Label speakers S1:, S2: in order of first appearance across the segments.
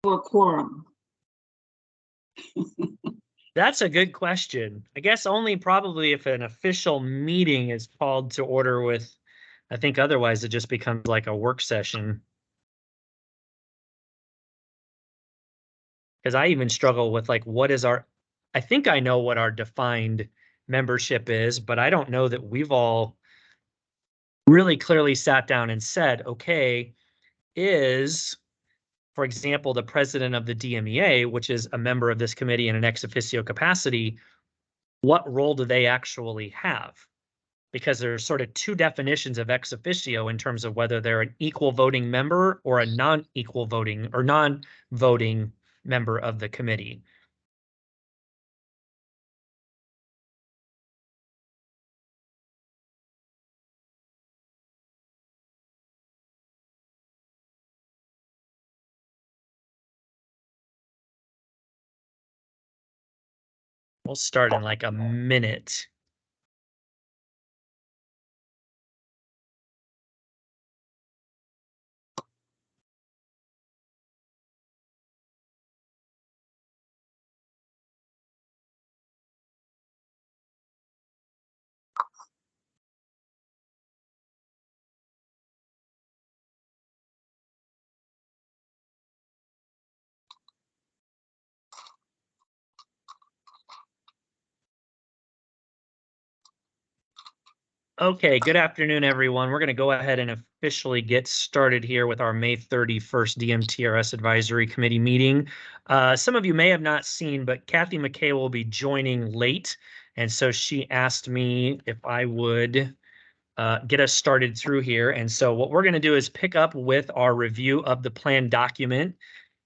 S1: for quorum?
S2: That's a good question. I guess only probably if an official meeting is called to order with, I think otherwise it just becomes like a work session. Because I even struggle with like, what is our, I think I know what our defined membership is, but I don't know that we've all really clearly sat down and said, okay, is, for example, the president of the DMEA, which is a member of this committee in an ex officio capacity, what role do they actually have? Because there's sort of two definitions of ex officio in terms of whether they're an equal voting member or a non-equal voting or non-voting member of the committee. We'll start in like a minute. Okay, good afternoon, everyone. We're going to go ahead and officially get started here with our May 31st DMTRS Advisory Committee meeting. Some of you may have not seen, but Kathy McKay will be joining late. And so she asked me if I would get us started through here. And so what we're going to do is pick up with our review of the plan document.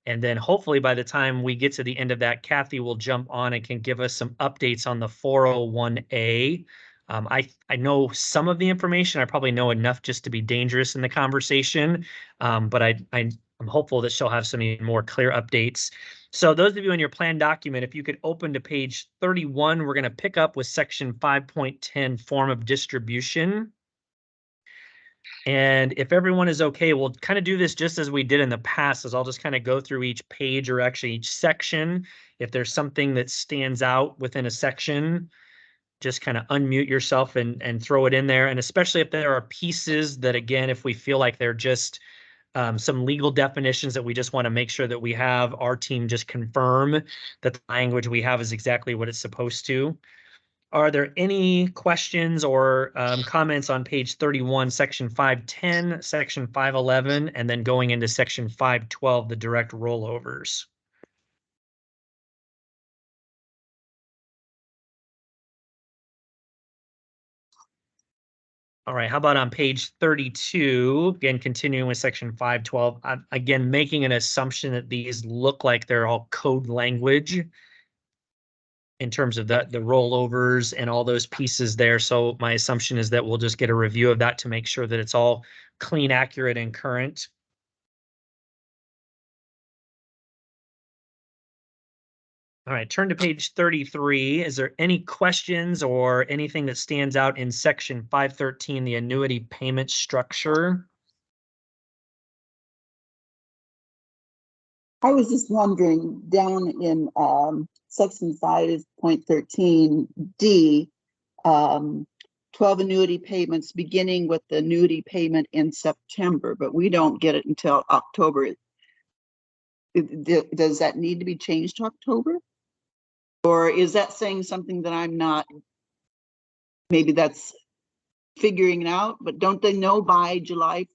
S2: And then hopefully by the time we get to the end of that, Kathy will jump on and can give us some updates on the 401A. I know some of the information. I probably know enough just to be dangerous in the conversation, but I'm hopeful that she'll have some even more clear updates. So those of you in your plan document, if you could open to page 31, we're going to pick up with section 5.10, form of distribution. And if everyone is okay, we'll kind of do this just as we did in the past, is I'll just kind of go through each page or actually each section. If there's something that stands out within a section, just kind of unmute yourself and throw it in there. And especially if there are pieces that, again, if we feel like they're just some legal definitions that we just want to make sure that we have our team just confirm that the language we have is exactly what it's supposed to. Are there any questions or comments on page 31, section 510, section 511, and then going into section 512, the direct rollovers? All right, how about on page 32, again, continuing with section 512, again, making an assumption that these look like they're all code language in terms of the rollovers and all those pieces there. So my assumption is that we'll just get a review of that to make sure that it's all clean, accurate, and current. All right, turn to page 33. Is there any questions or anything that stands out in section 513, the annuity payment structure?
S1: I was just wondering, down in section 5.13D, 12 annuity payments beginning with the annuity payment in September, but we don't get it until October. Does that need to be changed to October? Or is that saying something that I'm not, maybe that's figuring it out, but don't they know by July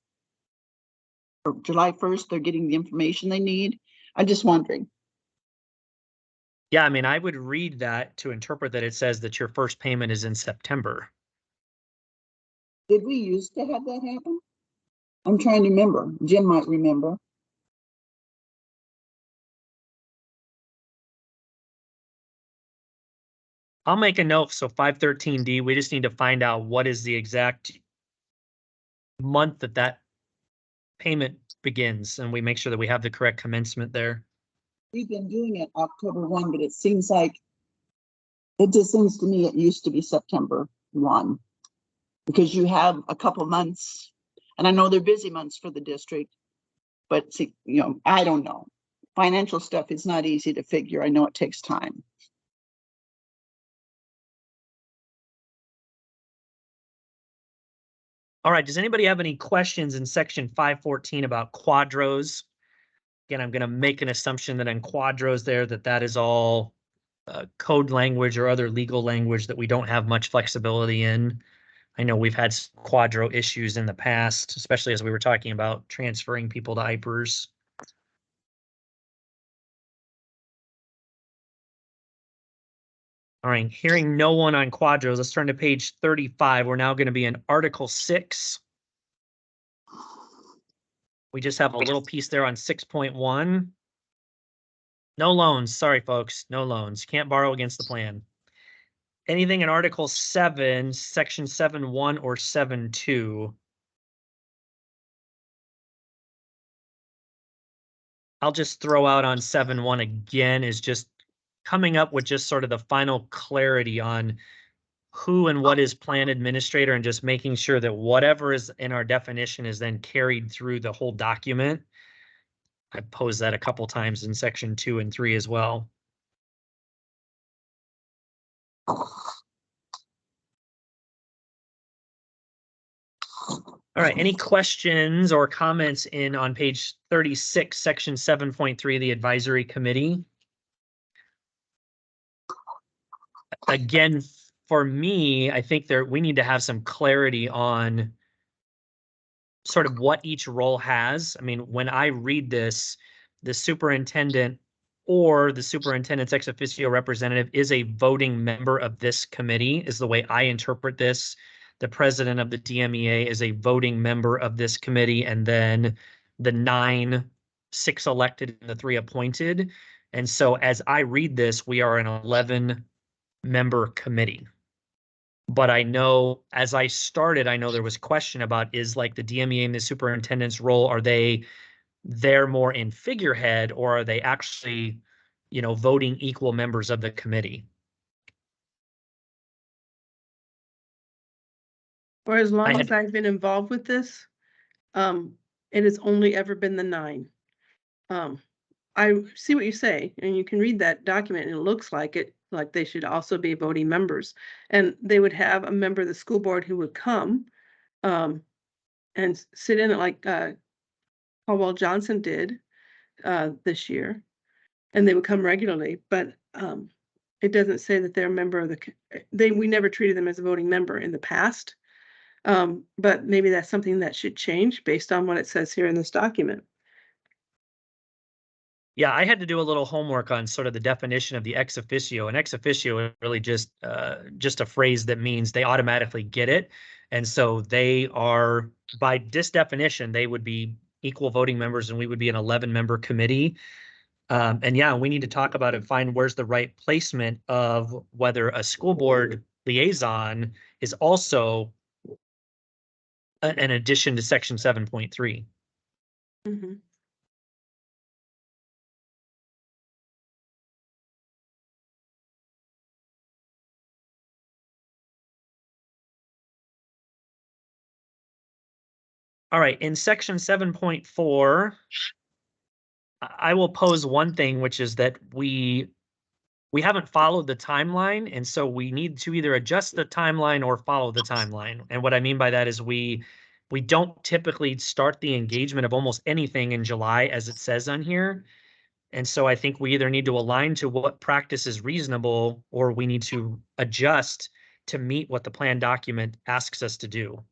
S1: 1st they're getting the information they need? I'm just wondering.
S2: Yeah, I mean, I would read that to interpret that it says that your first payment is in September.
S1: Did we used to have that happen? I'm trying to remember. Jim might remember.
S2: I'll make a note. So 513D, we just need to find out what is the exact month that that payment begins, and we make sure that we have the correct commencement there.
S1: We've been doing it October 1, but it seems like, it just seems to me it used to be September 1, because you have a couple months, and I know they're busy months for the district, but see, I don't know. financial stuff is not easy to figure. I know it takes time.
S2: All right, does anybody have any questions in section 514 about quadros? Again, I'm going to make an assumption that in quadros there, that is all code language or other legal language that we don't have much flexibility in. I know we've had quadro issues in the past, especially as we were talking about transferring people to IPERS. All right, hearing no one on quadros, let's turn to page 35. We're now going to be in Article 6. We just have a little piece there on 6.1. No loans. Sorry, folks. No loans. Can't borrow against the plan. Anything in Article 7, Section 7.1 or 7.2? I'll just throw out on 7.1 again is just coming up with just sort of the final clarity on who and what is plan administrator and just making sure that whatever is in our definition is then carried through the whole document. I posed that a couple times in section 2 and 3 as well. All right, any questions or comments on page 36, section 7.3, the advisory committee? Again, for me, I think we need to have some clarity on sort of what each role has. I mean, when I read this, the superintendent or the superintendent's ex officio representative is a voting member of this committee, is the way I interpret this. The president of the DMEA is a voting member of this committee, and then the 6 elected and the 3 appointed. And so as I read this, we are an 11-member committee. But I know as I started, I know there was question about is like the DMEA and the superintendent's role, are they're more in figurehead or are they actually, voting equal members of the committee?
S3: For as long as I've been involved with this, it has only ever been the 9. I see what you say, and you can read that document and it looks like they should also be voting members. And they would have a member of the school board who would come and sit in it like Paul Johnson did this year. And they would come regularly, but it doesn't say that they're a member of we never treated them as a voting member in the past. But maybe that's something that should change based on what it says here in this document.
S2: Yeah, I had to do a little homework on sort of the definition of the ex officio. And ex officio is really just a phrase that means they automatically get it. And so they are, by this definition, they would be equal voting members and we would be an 11-member committee. And yeah, we need to talk about and find where's the right placement of whether a school board liaison is also an addition to section 7.3.
S3: Mm-hmm.
S2: All right, in section 7.4, I will pose one thing, which is that we haven't followed the timeline, and so we need to either adjust the timeline or follow the timeline. And what I mean by that is we don't typically start the engagement of almost anything in July, as it says on here. And so I think we either need to align to what practice is reasonable, or we need to adjust to meet what the plan document asks us to do.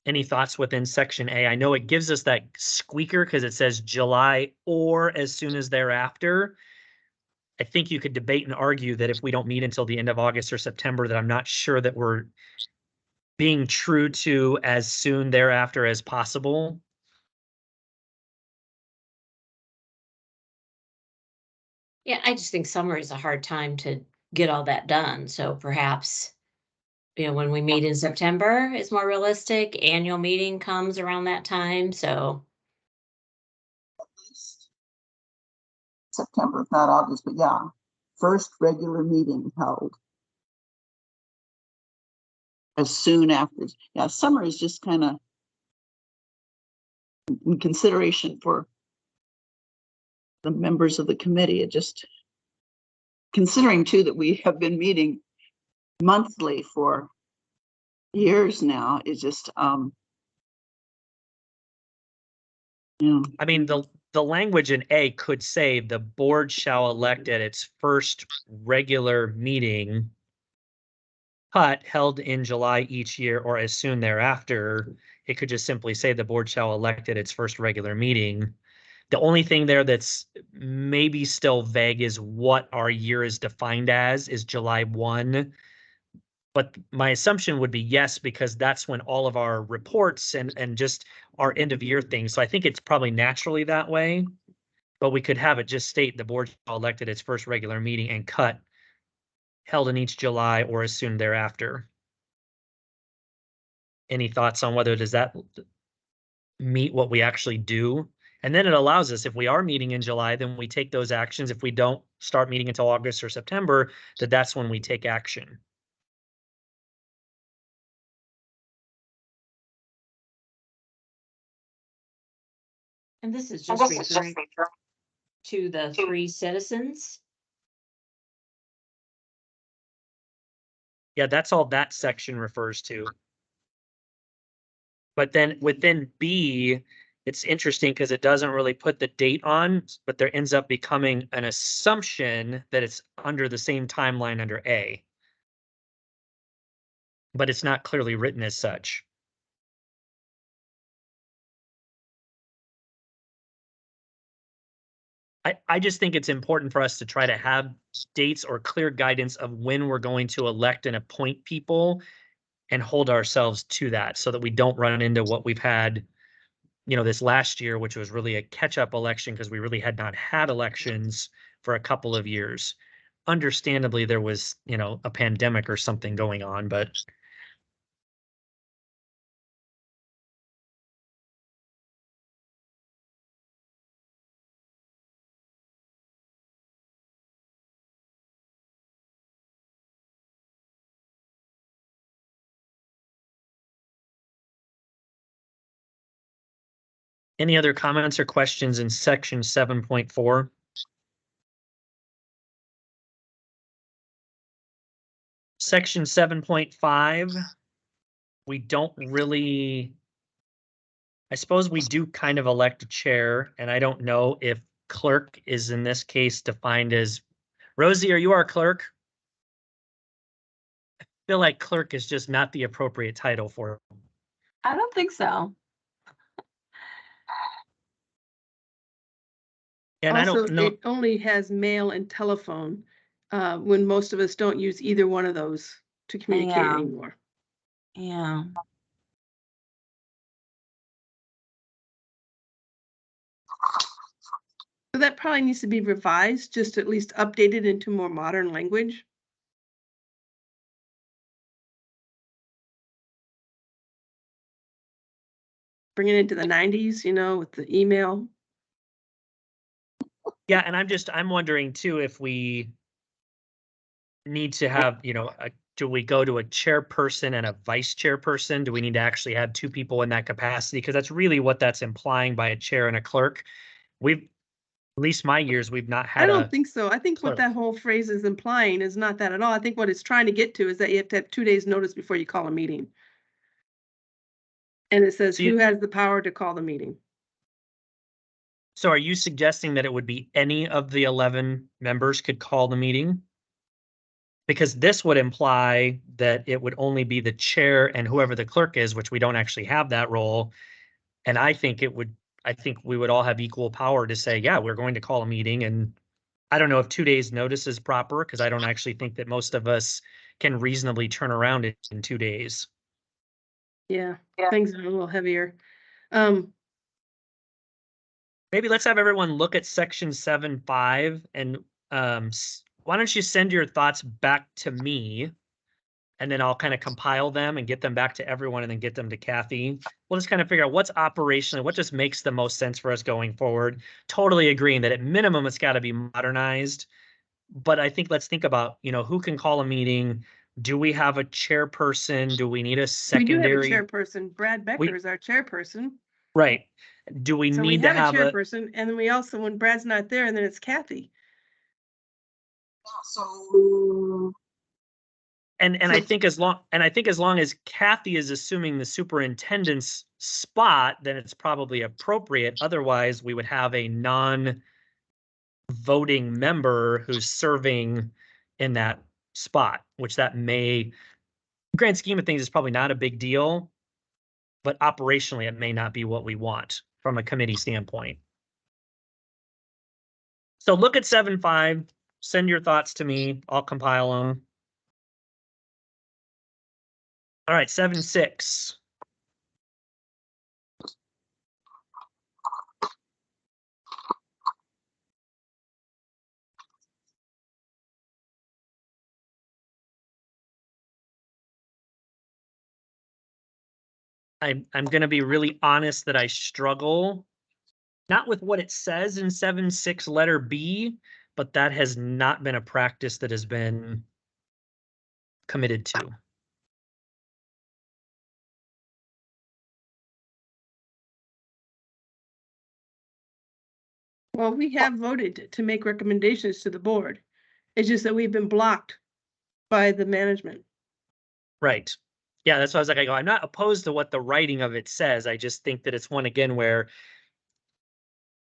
S2: Any thoughts within section A? I know it gives us that squeaker because it says July or as soon as thereafter. I think you could debate and argue that if we don't meet until the end of August or September, that I'm not sure that we're being true to as soon thereafter as possible.
S4: Yeah, I just think summer is a hard time to get all that done. So perhaps, when we meet in September is more realistic. Annual meeting comes around that time. So
S1: September, if not August, but yeah, first regular meeting held. as soon after. Yeah, summer is just kind of in consideration for the members of the committee. It just, considering too that we have been meeting monthly for years now, it's just yeah.
S2: I mean, the language in A could say the board shall elect at its first regular meeting held in July each year or as soon thereafter. It could just simply say the board shall elect at its first regular meeting. The only thing there that's maybe still vague is what our year is defined as, is July 1. But my assumption would be yes, because that's when all of our reports and just our end of year things. So I think it's probably naturally that way. But we could have it just state the board shall elect at its first regular meeting and held in each July or as soon thereafter. Any thoughts on whether does that meet what we actually do? And then it allows us, if we are meeting in July, then we take those actions. If we don't start meeting until August or September, that's when we take action.
S4: And this is just referring to the 3 citizens.
S2: Yeah, that's all that section refers to. But then within B, it's interesting because it doesn't really put the date on, but there ends up becoming an assumption that it's under the same timeline under A. But it's not clearly written as such. I just think it's important for us to try to have dates or clear guidance of when we're going to elect and appoint people and hold ourselves to that so that we don't run into what we've had, this last year, which was really a catch-up election because we really had not had elections for a couple of years. Understandably, there was, a pandemic or something going on, but any other comments or questions in section 7.4? Section 7.5, we don't really, I suppose we do kind of elect a chair, and I don't know if clerk is in this case defined as, Rosie, are you our clerk? I feel like clerk is just not the appropriate title for it.
S5: I don't think so.
S2: And
S3: Also,
S2: I don't know.
S3: it only has mail and telephone, when most of us don't use either one of those to communicate
S5: Yeah.
S3: anymore.
S5: Yeah.
S3: So that probably needs to be revised, just at least updated into more modern language. Bring it into the 90s, with the email.
S2: Yeah, and I'm wondering too if we need to have, do we go to a chairperson and a vice chairperson? Do we need to actually have 2 people in that capacity? Because that's really what that's implying by a chair and a clerk. At least my years, we've not had
S3: I don't think so. I think what
S2: clerk.
S3: that whole phrase is implying is not that at all. I think what it's trying to get to is that you have to have 2 days notice before you call a meeting. And it says who has the power to call the meeting.
S2: So are you suggesting that it would be any of the 11 members could call the meeting? Because this would imply that it would only be the chair and whoever the clerk is, which we don't actually have that role. And I think we would all have equal power to say, yeah, we're going to call a meeting. And I don't know if 2 days notice is proper, because I don't actually think that most of us can reasonably turn around it in 2 days.
S3: Yeah, things are a little heavier.
S2: Maybe let's have everyone look at section 7.5 and why don't you send your thoughts back to me, and then I'll kind of compile them and get them back to everyone and then get them to Kathy. We'll just kind of figure out what's operationally, what just makes the most sense for us going forward. Totally agreeing that at minimum, it's got to be modernized. But I think let's think about, who can call a meeting, Do we have a chairperson? Do we need a
S3: We do have a
S2: secondary?
S3: chairperson. Brad Becker is our chairperson.
S2: Right. Do we
S3: So we
S2: need to
S3: have a
S2: have a,
S3: chairperson, and then we also, when Brad's not there, and then it's Kathy.
S1: So
S2: and I think as long as Kathy is assuming the superintendent's spot, then it's probably appropriate. Otherwise, we would have a non-voting member who's serving in that spot, which that may, grand scheme of things, is probably not a big deal, but operationally it may not be what we want from a committee standpoint. So look at 7.5, send your thoughts to me, I'll compile them. All right, 7.6. I'm going to be really honest that I struggle, not with what it says in 7.6 letter B, but that has not been a practice that has been committed to.
S3: Well, we have voted to make recommendations to the board. It's just that we've been blocked by the management.
S2: Right. Yeah, that's why I was like, I'm not opposed to what the writing of it says. I just think that it's one, again, where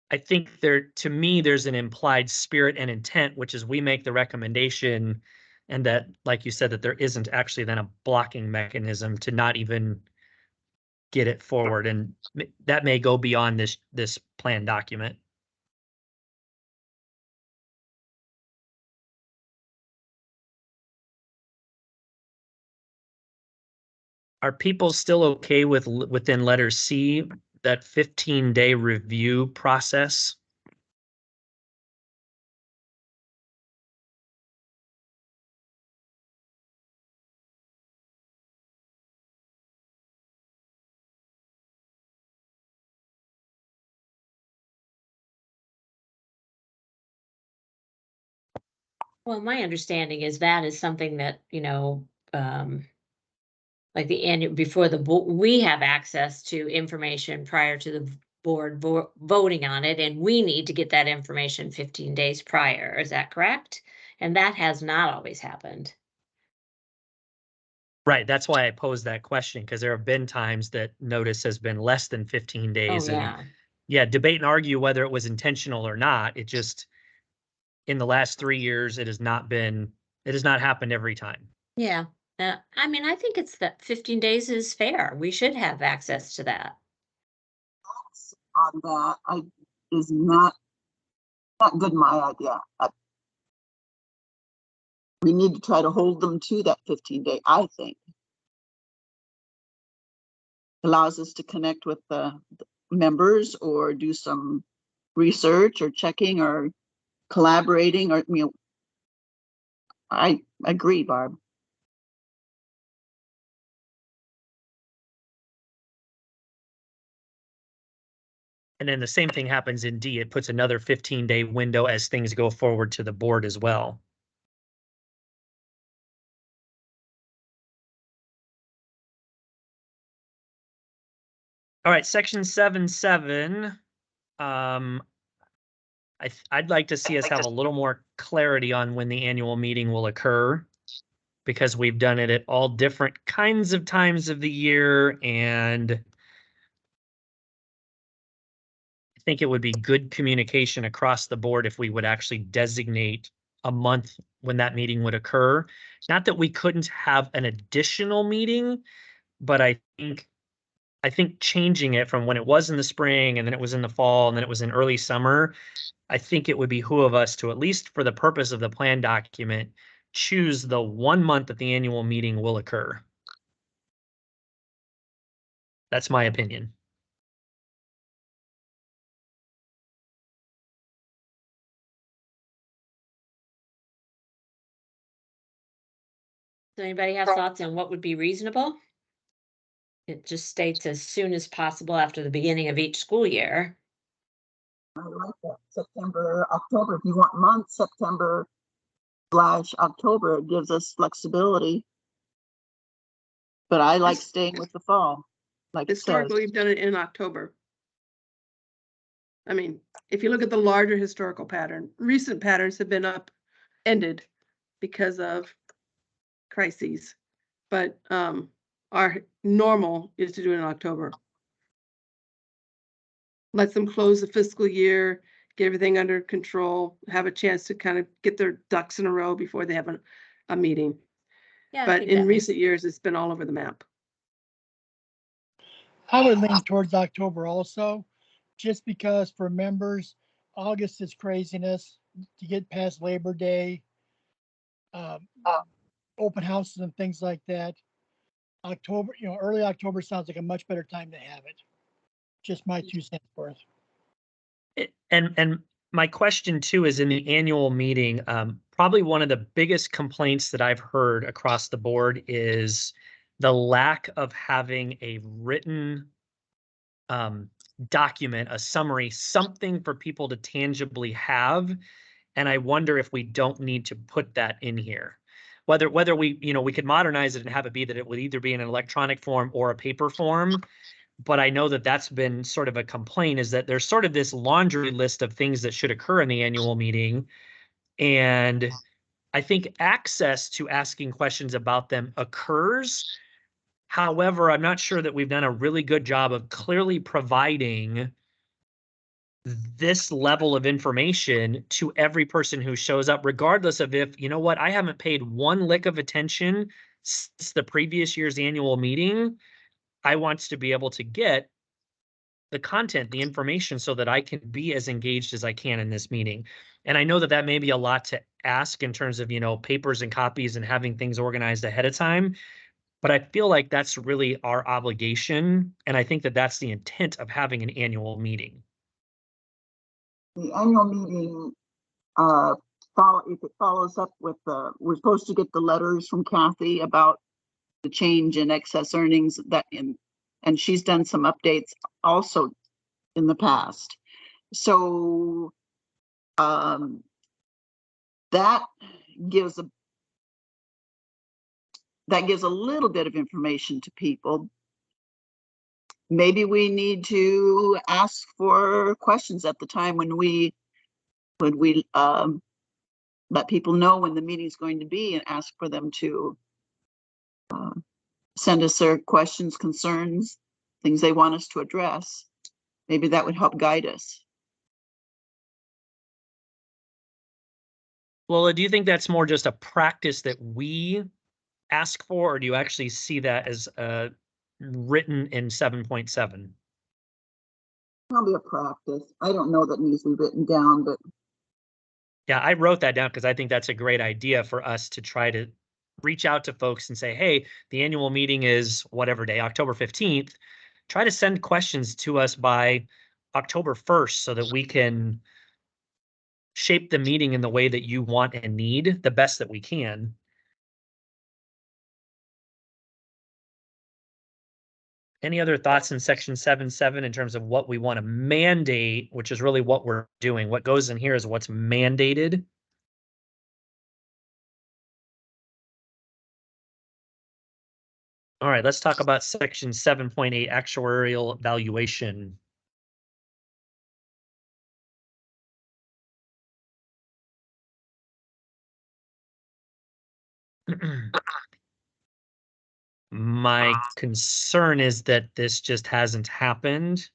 S2: I think to me, there's an implied spirit and intent, which is we make the recommendation, and that, like you said, that there isn't actually then a blocking mechanism to not even get it forward. And that may go beyond this plan document. Are people still okay with within letter C, that 15-day review process?
S4: Well, my understanding is that is something that, like the annual, before we have access to information prior to the board voting on it, and we need to get that information 15 days prior. Is that correct? And that has not always happened.
S2: Right. That's why I posed that question, because there have been times that notice has been less than 15
S4: Oh,
S2: days.
S4: yeah.
S2: And yeah, debate and argue whether it was intentional or not. It just, in the last 3 years, it has not happened every time.
S4: Yeah. I mean, I think it's that 15 days is fair. We should have access to that.
S1: on that is not good. My idea. We need to try to hold them to that 15-day. I think allows us to connect with the members or do some research or checking or collaborating, or I agree, Barb.
S2: And then the same thing happens in D. It puts another 15-day window as things go forward to the board as well. All right, section 7.7. I'd like to see us have a little more clarity on when the annual meeting will occur, because we've done it at all different kinds of times of the year, and I think it would be good communication across the board if we would actually designate a month when that meeting would occur. Not that we couldn't have an additional meeting, but I think changing it from when it was in the spring and then it was in the fall and then it was in early summer, I think it would behoove us to, at least for the purpose of the plan document, choose the 1 month that the annual meeting will occur. That's my opinion.
S4: Does anybody have thoughts on what would be reasonable? It just states as soon as possible after the beginning of each school year.
S1: I like that. September, October. If you want month, September/October, it gives us flexibility. but I like staying with the fall, like it says.
S3: Historically, we've done it in October. I mean, if you look at the larger historical pattern, recent patterns have been ended because of crises. But our normal is to do it in October. Let them close the fiscal year, get everything under control, have a chance to kind of get their ducks in a row before they have a meeting.
S4: Yeah, I
S3: But
S4: think
S3: in
S4: that
S3: recent years, it's been all over the map.
S6: I would lean towards October also, just because for members, August is craziness to get past Labor Day, open houses and things like that. October, early October sounds like a much better time to have it. Just my 2 cents worth.
S2: And my question too is, in the annual meeting, probably one of the biggest complaints that I've heard across the board is the lack of having a written document, a summary, something for people to tangibly have. And I wonder if we don't need to put that in here. Whether we, we could modernize it and have it be that it would either be in an electronic form or a paper form. But I know that that's been sort of a complaint, is that there's sort of this laundry list of things that should occur in the annual meeting. And I think access to asking questions about them occurs. However, I'm not sure that we've done a really good job of clearly providing this level of information to every person who shows up, regardless of if, I haven't paid one lick of attention since the previous year's annual meeting. I want to be able to get the content, the information, so that I can be as engaged as I can in this meeting. And I know that that may be a lot to ask in terms of, papers and copies and having things organized ahead of time. But I feel like that's really our obligation. And I think that that's the intent of having an annual meeting.
S1: The annual meeting, if it follows up with we're supposed to get the letters from Kathy about the change in excess earnings and she's done some updates also in the past. So that gives a little bit of information to people. Maybe we need to ask for questions at the time when we let people know when the meeting's going to be, and ask for them to send us their questions, concerns, things they want us to address. Maybe that would help guide us.
S2: Lola, do you think that's more just a practice that we ask for, or do you actually see that as written in 7.7?
S1: Probably a practice. I don't know that it needs to be written down, but
S2: yeah, I wrote that down because I think that's a great idea for us to try to reach out to folks and say, hey, the annual meeting is whatever day, October 15th. Try to send questions to us by October 1st so that we can shape the meeting in the way that you want and need the best that we can. Any other thoughts in section 7.7 in terms of what we want to mandate, which is really what we're doing? What goes in here is what's mandated. All right, let's talk about section 7.8, actuarial valuation. My concern is that this just hasn't happened.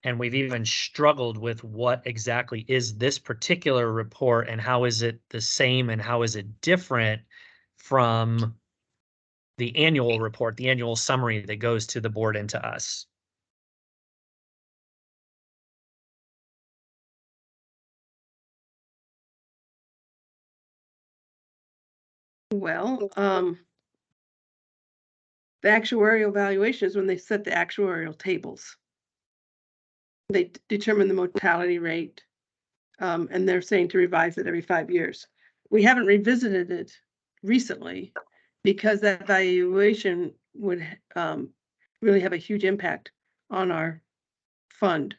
S2: And we've even struggled with what exactly is this particular report and how is it the same and how is it different from the annual report, the annual summary that goes to the board and to us.
S3: Well, the actuarial valuation is when they set the actuarial tables. They determine the mortality rate, and they're saying to revise it every 5 years. We haven't revisited it recently because that valuation would really have a huge impact on our fund.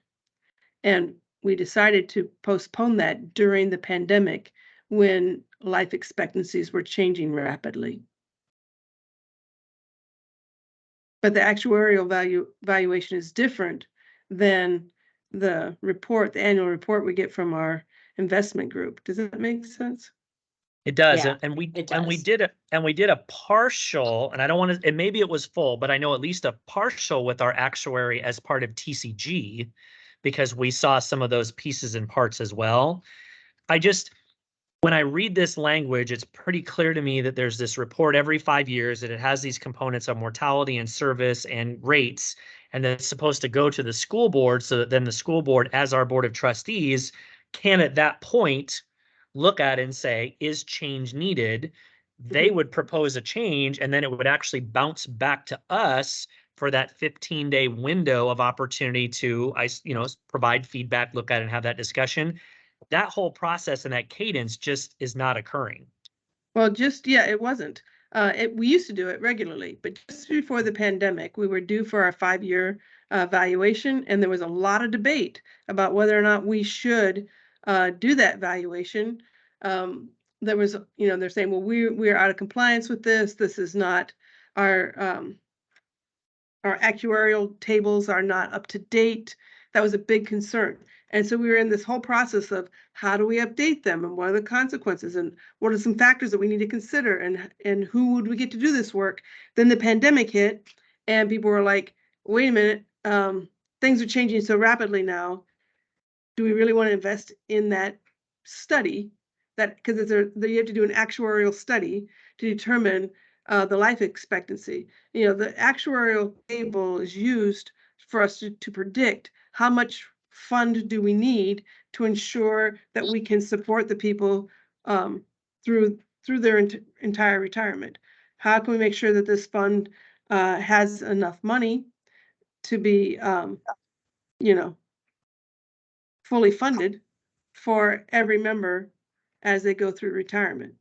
S3: And we decided to postpone that during the pandemic when life expectancies were changing rapidly. But the actuarial valuation is different than the report, the annual report we get from our investment group. Does that make sense?
S2: It does,
S4: Yeah,
S2: and we
S4: it
S2: and we
S4: does.
S2: did a partial, and I don't want to, and maybe it was full, but I know at least a partial with our actuary as part of TCG, because we saw some of those pieces and parts as well. When I read this language, it's pretty clear to me that there's this report every 5 years, and it has these components of mortality and service and rates, and then it's supposed to go to the school board, so that then the school board, as our board of trustees, can at that point look at it and say, is change needed? They would propose a change, and then it would actually bounce back to us for that 15-day window of opportunity to, provide feedback, look at it, and have that discussion. That whole process and that cadence just is not occurring.
S3: Well, it wasn't. We used to do it regularly, but just before the pandemic, we were due for our 5-year valuation, and there was a lot of debate about whether or not we should do that valuation. There was, they're saying, well, we're out of compliance with this. This is not our actuarial tables are not up to date. That was a big concern. And so we were in this whole process of how do we update them and what are the consequences and what are some factors that we need to consider and who would we get to do this work? Then the pandemic hit and people were like, wait a minute, things are changing so rapidly now. Do we really want to invest in that study? That because you have to do an actuarial study to determine the life expectancy. The actuarial table is used for us to predict how much fund do we need to ensure that we can support the people through their entire retirement. How can we make sure that this fund has enough money to be, fully funded for every member as they go through retirement?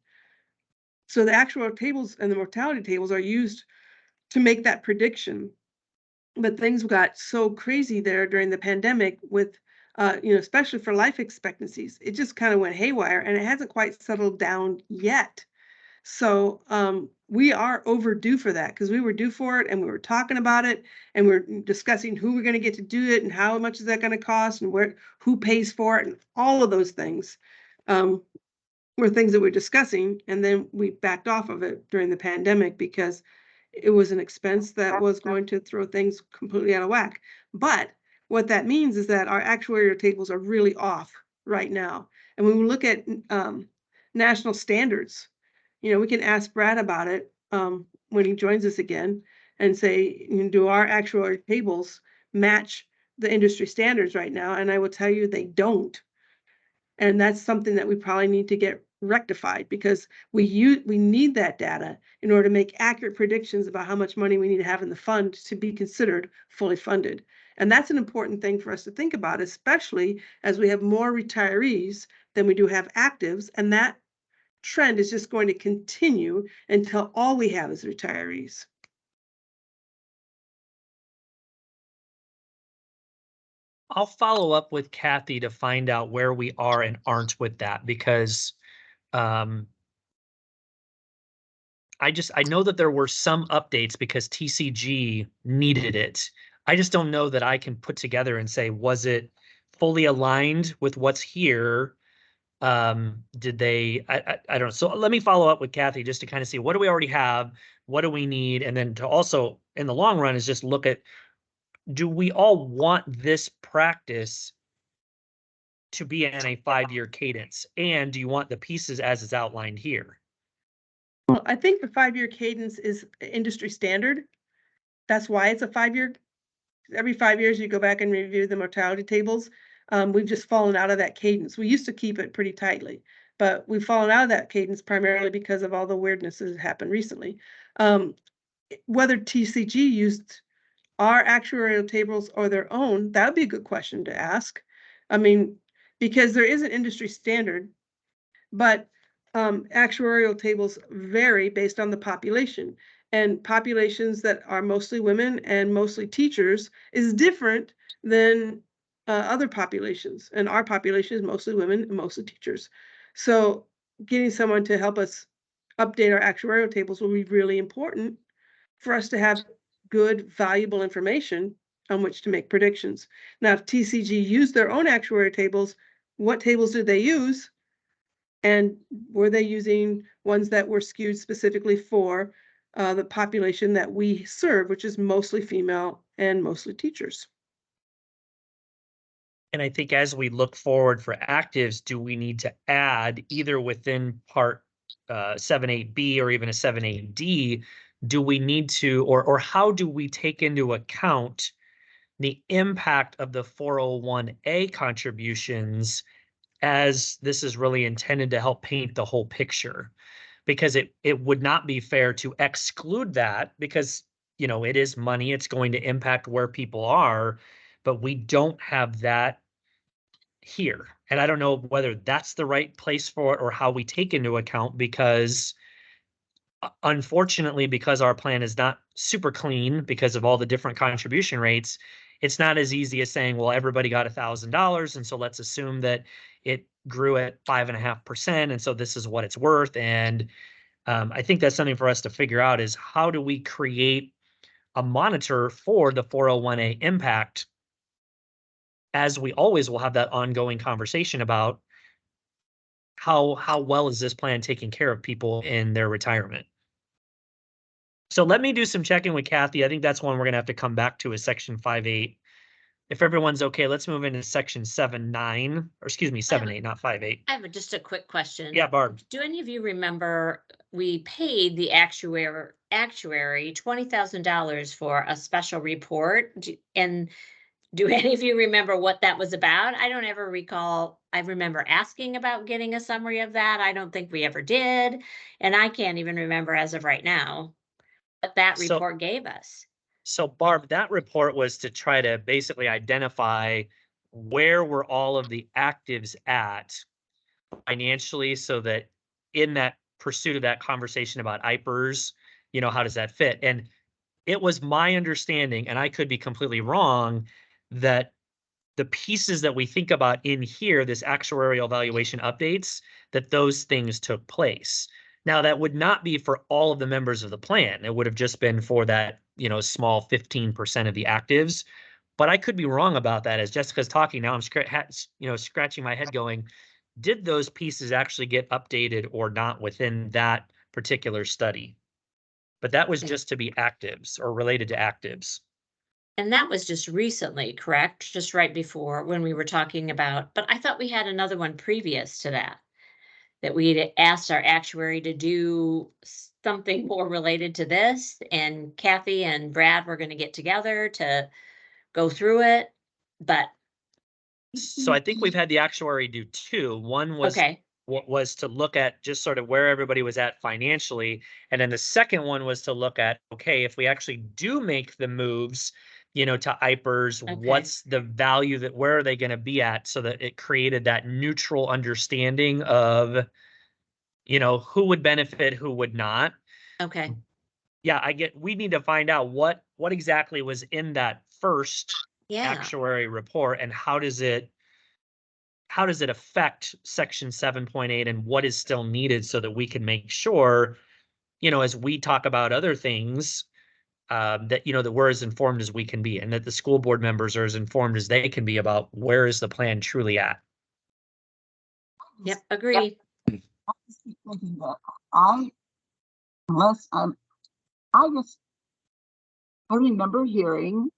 S3: So the actual tables and the mortality tables are used to make that prediction. But things got so crazy there during the pandemic with, especially for life expectancies. It just kind of went haywire and it hasn't quite settled down yet. So we are overdue for that because we were due for it and we were talking about it and we're discussing who we're going to get to do it and how much is that going to cost and who pays for it and all of those things. Were things that we're discussing, and then we backed off of it during the pandemic because it was an expense that was going to throw things completely out of whack. But what that means is that our actuarial tables are really off right now. And when we look at national standards, we can ask Brad about it when he joins us again and say, do our actuarial tables match the industry standards right now? And I will tell you they don't. And that's something that we probably need to get rectified because we need that data in order to make accurate predictions about how much money we need to have in the fund to be considered fully funded. And that's an important thing for us to think about, especially as we have more retirees than we do have actives. And that trend is just going to continue until all we have is retirees.
S2: I'll follow up with Kathy to find out where we are and aren't with that because I know that there were some updates because TCG needed it. I just don't know that I can put together and say, was it fully aligned with what's here? Did they, I don't know. So let me follow up with Kathy just to kind of see what do we already have? What do we need? And then to also in the long run is just look at, do we all want this practice to be in a 5-year cadence? And do you want the pieces as is outlined here?
S3: Well, I think the 5-year cadence is industry standard. That's why it's a 5-year. Every 5 years, you go back and review the mortality tables. We've just fallen out of that cadence. We used to keep it pretty tightly, but we've fallen out of that cadence primarily because of all the weirdness that happened recently. Whether TCG used our actuarial tables or their own, that would be a good question to ask. I mean, because there is an industry standard, but actuarial tables vary based on the population. And populations that are mostly women and mostly teachers is different than other populations. And our population is mostly women and mostly teachers. So getting someone to help us update our actuarial tables will be really important for us to have good, valuable information on which to make predictions. Now, if TCG used their own actuary tables, what tables did they use? And were they using ones that were skewed specifically for the population that we serve, which is mostly female and mostly teachers?
S2: And I think as we look forward for actives, do we need to add either within part 7.8B or even a 7.8D, do we need to, or how do we take into account the impact of the 401A contributions, as this is really intended to help paint the whole picture? Because it would not be fair to exclude that, because, you know, it is money, it's going to impact where people are, but we don't have that here. And I don't know whether that's the right place for it or how we take into account, because unfortunately, because our plan is not super clean because of all the different contribution rates, it's not as easy as saying, well, everybody got $1,000, and so let's assume that it grew at 5.5%, and so this is what it's worth. And I think that's something for us to figure out, is how do we create a monitor for the 401A impact, as we always will have that ongoing conversation about how well is this plan taking care of people in their retirement. So let me do some checking with Kathy. I think that's one we're going to have to come back to, is section 5.8. If everyone's okay, let's move into section 7.9, or excuse me, 7.8, not 5.8.
S4: I have just a quick question.
S2: Yeah, Barb.
S4: Do any of you remember we paid the actuary $20,000 for a special report? And do any of you remember what that was about? I don't ever recall. I remember asking about getting a summary of that. I don't think we ever did. And I can't even remember as of right now what that report gave us.
S2: So Barb, that report was to try to basically identify where were all of the actives at financially, so that in that pursuit of that conversation about IPERS, you know, how does that fit? And it was my understanding, and I could be completely wrong, that the pieces that we think about in here, this actuarial valuation updates, that those things took place. Now, that would not be for all of the members of the plan. It would have just been for that, you know, small 15% of the actives. But I could be wrong about that. As Jessica's talking now, I'm scratching my head going, did those pieces actually get updated or not within that particular study? But that was just to be actives or related to actives.
S4: And that was just recently, correct? Just right before, when we were talking about, but I thought we had another one previous to that we'd asked our actuary to do something more related to this, and Kathy and Brad were going to get together to go through it. But
S2: So I think we've had the actuary do two. One was
S4: okay,
S2: was to look at just sort of where everybody was at financially. And then the second one was to look at, okay, if we actually do make the moves, you know, to IPERS,
S4: Okay.
S2: what's the value, that where are they going to be at, so that it created that neutral understanding of, you know, who would benefit, who would not.
S4: okay,
S2: Yeah, we need to find out what exactly was in that first
S4: yeah,
S2: actuary report, and how does it affect section 7.8, and what is still needed, so that we can make sure, you know, as we talk about other things, that, you know, that we're as informed as we can be, and that the school board members are as informed as they can be about where is the plan truly at.
S4: yep, agree.
S1: I just keep thinking that I remember hearing,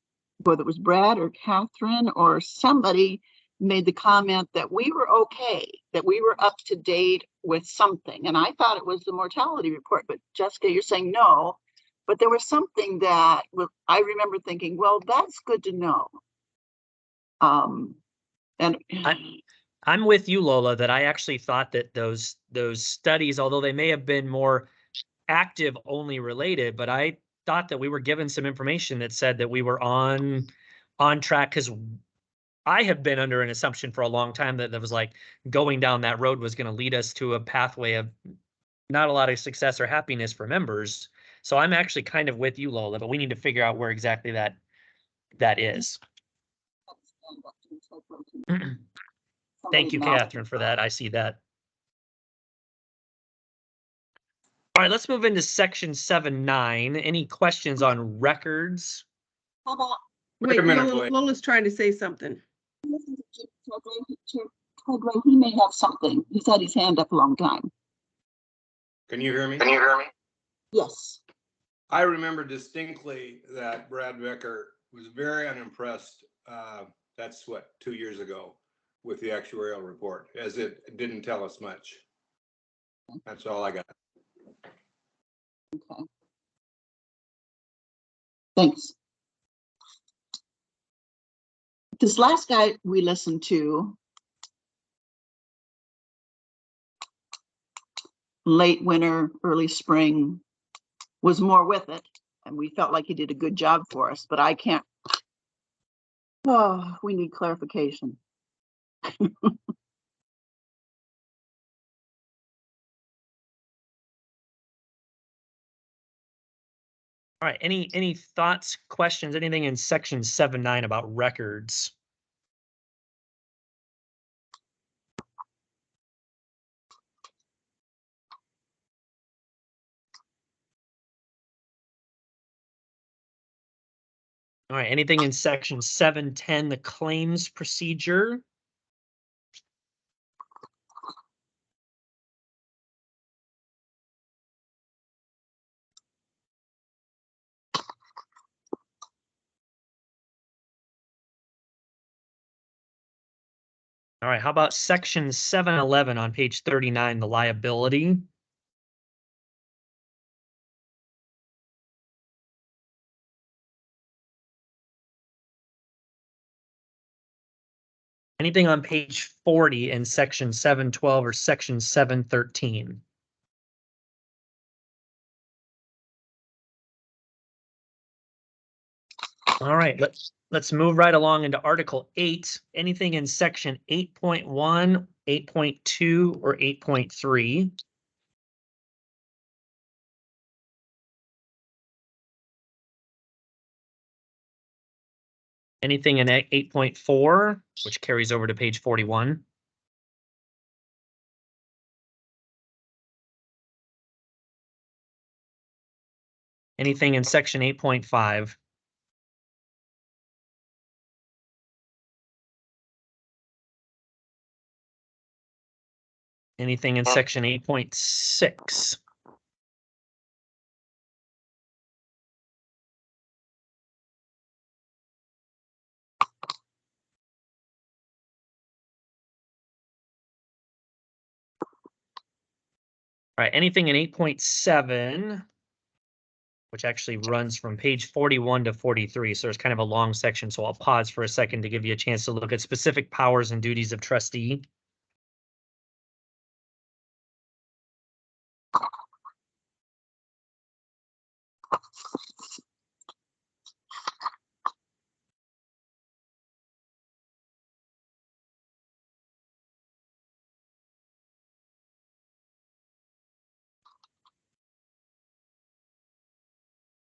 S1: whether it was Brad or Catherine or somebody made the comment that we were okay, that we were up to date with something. And I thought it was the mortality report, but Jessica, you're saying no. But there was something that I remember thinking, well, that's good to know. And
S2: I'm with you, Lola, that I actually thought that those studies, although they may have been more active only related, but I thought that we were given some information that said that we were on track, because I have been under an assumption for a long time that was like going down that road was going to lead us to a pathway of not a lot of success or happiness for members. So I'm actually kind of with you, Lola, but we need to figure out where exactly that is. Thank you, Catherine, for that. I see that. All right, let's move into section 7.9. Any questions on records?
S1: How about
S3: Wait,
S7: a minute,
S3: Lola,
S7: Blake.
S3: Lola's trying to say something.
S1: listen to Chip Treadway? He may have something. He's had his hand up a long time.
S7: Can you hear me?
S1: Yes.
S7: I remember distinctly that Brad Becker was very unimpressed. That's what, 2 years ago with the actuarial report, as it didn't tell us much. That's all I got.
S1: Okay. Thanks. This last guy we listened to, late winter, early spring, was more with it, and we felt like he did a good job for us, but I can't. Oh, we need clarification.
S2: All right, any thoughts, questions, anything in section 7.9 about records? All right, anything in section 7.10, the claims procedure? All right, how about section 7.11 on page 39, the liability? Anything on page 40 in section 7.12 or section 7.13? All right, let's move right along into Article 8. Anything in section 8.1, 8.2, or 8.3? Anything in 8.4, which carries over to page 41? Anything in section 8.5? Anything in section 8.6? All right, anything in 8.7, which actually runs from page 41 to 43. So there's kind of a long section. So I'll pause for a second to give you a chance to look at specific powers and duties of trustee.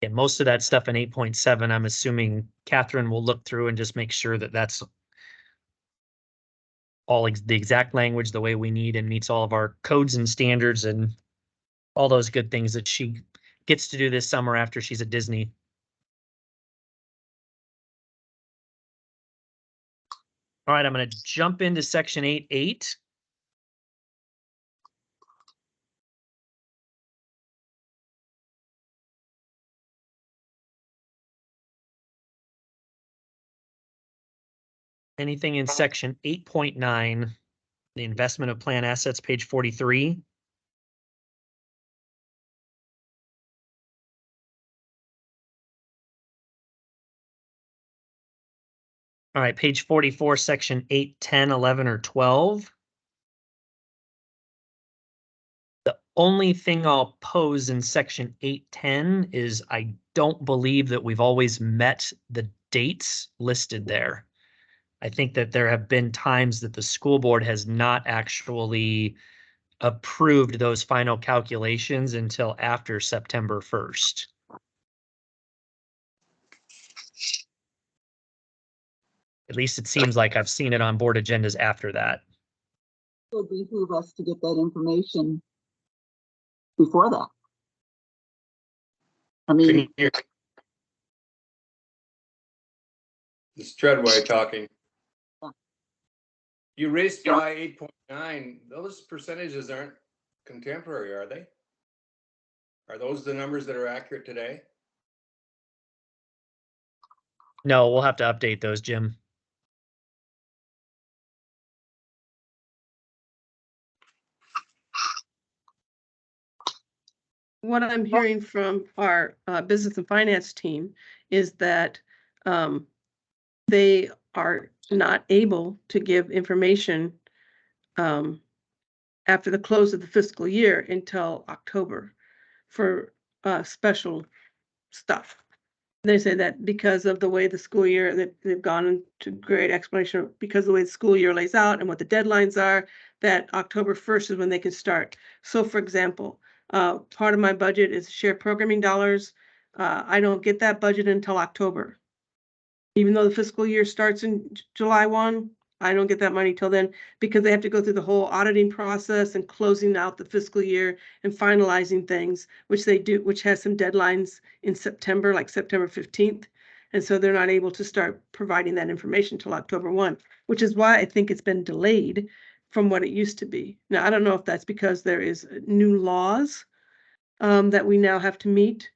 S2: And most of that stuff in 8.7, I'm assuming Catherine will look through and just make sure that that's all the exact language the way we need and meets all of our codes and standards and all those good things that she gets to do this summer after she's at Disney. All right, I'm going to jump into section 8.8. Anything in section 8.9, the investment of plan assets, page 43. All right, page 44, section 8, 10, 11, or 12. The only thing I'll pose in section 8.10 is I don't believe that we've always met the dates listed there. I think that there have been times that the school board has not actually approved those final calculations until after September 1st. At least it seems like I've seen it on board agendas after that.
S1: It would behoove us to get that information before that. I mean,
S2: Couldn't hear.
S7: This Treadway talking.
S1: Yeah.
S7: You raised by 8.9. Those percentages aren't contemporary, are they? Are those the numbers that are accurate today?
S2: No, we'll have to update those, Jim.
S3: What I'm hearing from our business and finance team is that they are not able to give information after the close of the fiscal year until October for special stuff. They say that because of the way the school year, they've gone into great explanation because of the way the school year lays out and what the deadlines are, that October 1st is when they can start. So for example, part of my budget is shared programming dollars. I don't get that budget until October. Even though the fiscal year starts in July 1, I don't get that money till then because they have to go through the whole auditing process and closing out the fiscal year and finalizing things, which they do, which has some deadlines in September, like September 15th. And so they're not able to start providing that information till October 1, which is why I think it's been delayed from what it used to be. Now, I don't know if that's because there is new laws that we now have to meet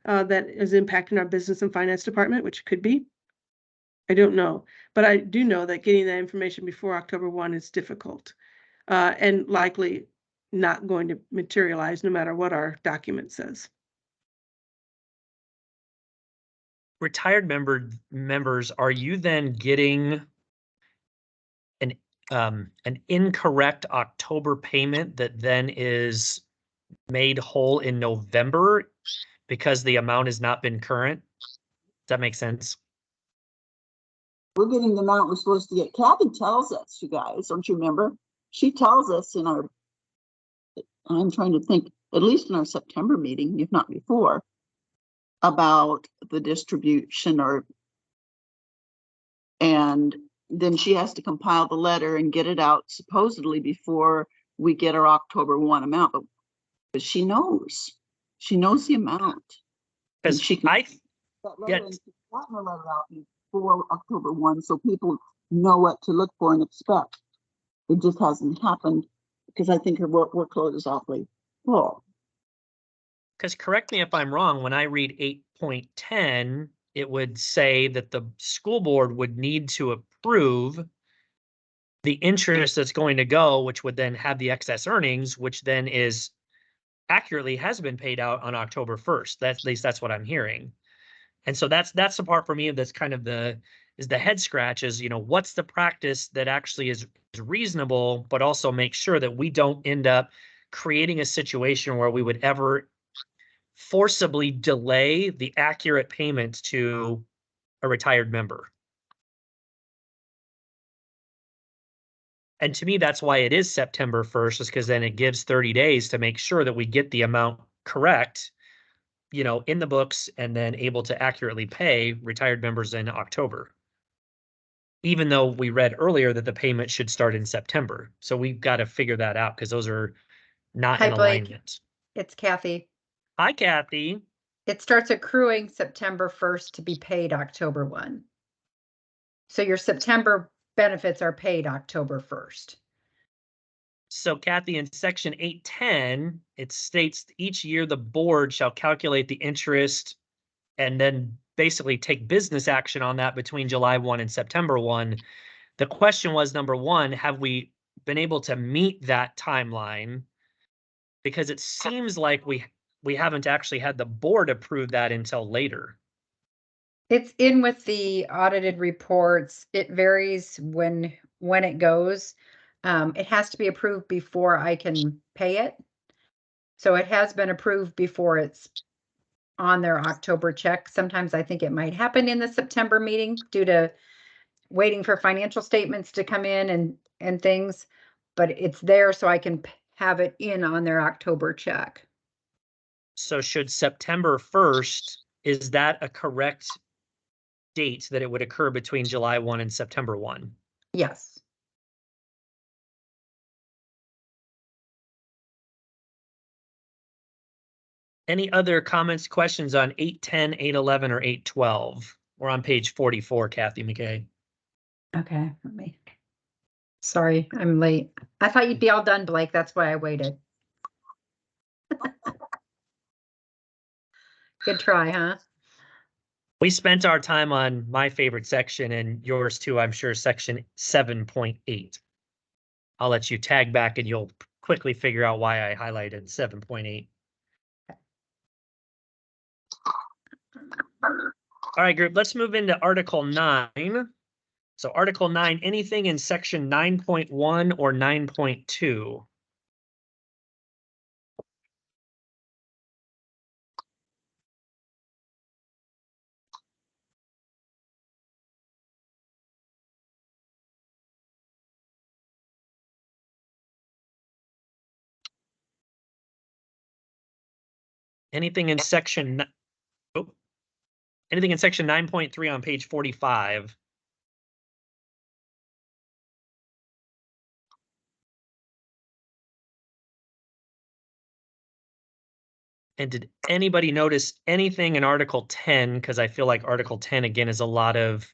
S3: that is impacting our business and finance department, which could be. I don't know, but I do know that getting that information before October 1 is difficult and likely not going to materialize no matter what our document says.
S2: Retired members, are you then getting an incorrect October payment that then is made whole in November because the amount has not been current? Does that make sense?
S1: we're getting the amount we're supposed to get. Kathy tells us, you guys, don't you remember? She tells us in our, I'm trying to think, at least in our September meeting, if not before, about the distribution and then she has to compile the letter and get it out supposedly before we get our October 1 amount. But she knows the amount. And
S2: Because
S1: she can
S2: I
S1: that letter
S2: get
S1: and she's gotten the letter out before October 1 so people know what to look for and expect. It just hasn't happened because I think her workload is awfully full.
S2: because correct me if I'm wrong, when I read 8.10, it would say that the school board would need to approve the interest that's going to go, which would then have the excess earnings, which then is accurately has been paid out on October 1st. That's at least that's what I'm hearing. And so that's the part for me that's kind of the head scratch is, what's the practice that actually is reasonable, but also make sure that we don't end up creating a situation where we would ever forcibly delay the accurate payment to a retired member. And to me, that's why it is September 1st, is because then it gives 30 days to make sure that we get the amount correct, in the books and then able to accurately pay retired members in October. Even though we read earlier that the payment should start in September. So we've got to figure that out because those are not
S8: Hi,
S2: in
S8: Blake.
S2: alignment.
S8: It's Kathy.
S2: Hi, Kathy.
S8: It starts accruing September 1st to be paid October 1. So your September benefits are paid October 1st.
S2: So Kathy, in section 810, it states each year the board shall calculate the interest and then basically take business action on that between July 1 and September 1. The question was, number one, have we been able to meet that timeline? Because it seems like we haven't actually had the board approve that until later.
S8: It's in with the audited reports. It varies when it goes. It has to be approved before I can pay it. So it has been approved before it's on their October check. Sometimes I think it might happen in the September meeting due to waiting for financial statements to come in and things, but it's there so I can have it in on their October check.
S2: So should September 1st, is that a correct date that it would occur between July 1 and September 1?
S8: Yes.
S2: Any other comments, questions on 810, 811, or 812? We're on page 44, Kathy McKay.
S8: Okay, let me. Sorry, I'm late. I thought you'd be all done, Blake. That's why I waited. Good try, huh?
S2: We spent our time on my favorite section and yours too, I'm sure, section 7.8. I'll let you tag back and you'll quickly figure out why I highlighted 7.8. All right, group, let's move into Article 9. So Article 9, anything in section 9.1 or 9.2? Anything in section, anything in section 9.3 on page 45? And did anybody notice anything in Article 10? Because I feel like Article 10, again, is a lot of